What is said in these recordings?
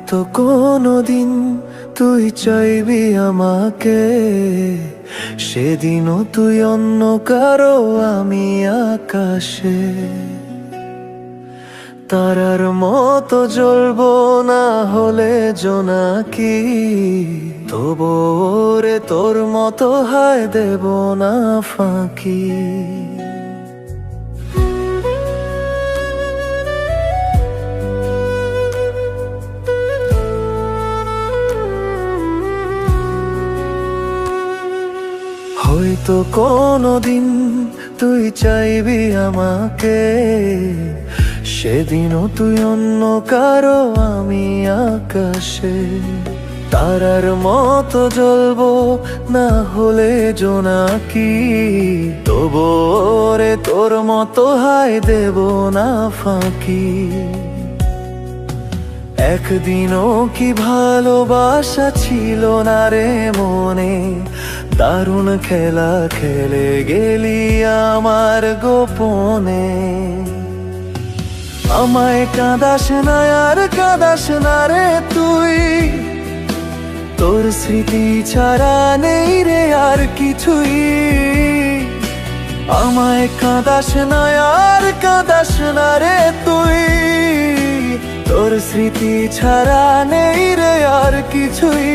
হয়তো কোনোদিন তুই চাইবি আমাকে, সেদিনও তুই অন্য কারো, আমি আকাশে। তারার মতো জ্বলবো না হলে জোনাকি, তবু রে তোর মতো হায় দেব না ফাঁকি। হয়তো কোনোদিন তুই চাইবি আমাকে, সেদিনও তুই অন্য কারো, আমি আকাশে। তারার মতো জ্বলবো না হলে জোনাকি, তবু রে তোর মতো হায় দেব না ফাঁকি। একদিনও কি ভালোবাসা ছিল না রে মনে, দারুণ খেলা খেলে গেলি আমার গোপনে। আমায় কাঁদাস না আর কাঁদাস না রে তুই, তোর স্মৃতি ছাড়া নেই রে আর কিছুই। আমায় কাঁদাস না আর কাঁদাস না রে তুই, তোর স্মৃতি ছাড়া নেই রে আর কিছুই।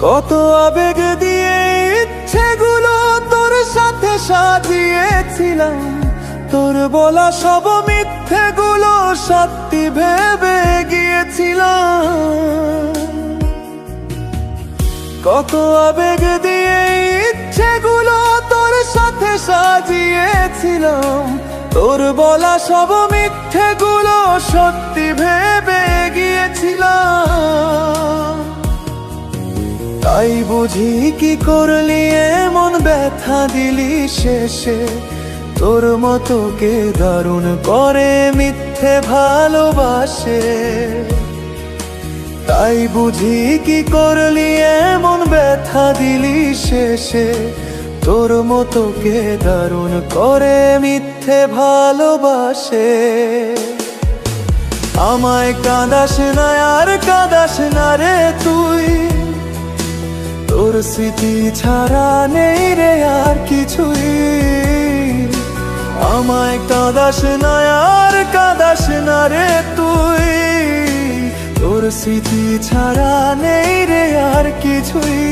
কত আবেগ দিয়ে ইচ্ছেগুলো তোর সাথে সাজিয়েছিলাম, তোর বলা সব মিথ্যেগুলো সত্যি ভেবে গিয়েছিলাম। কত আবেগ দিয়ে ইচ্ছেগুলো তোর সাথে সাজিয়েছিলাম, তোর বলা সব মিথ্যেগুলো সত্যি ভেবে গিয়েছিলাম। তাই বুঝি কি করলি এমন ব্যথা দিলি শেষে, তোর মতো কে দারুণ করে মিথ্যে ভালোবাসে। তাই বুঝি কি করলি এমন ব্যথা দিলি শেষে, তোর মতো কে দারুণ করে মিথ্যে ভালোবাসে। আমায় কাঁদাস না আর কাঁদাস না রে তুই, তোর স্মৃতি ছাড়া নেই রে আর কিছুই। আমায় কাঁদাস না আর কাঁদাস না রে তুই, তোর স্মৃতি ছাড়া নেই রে আর কিছুই।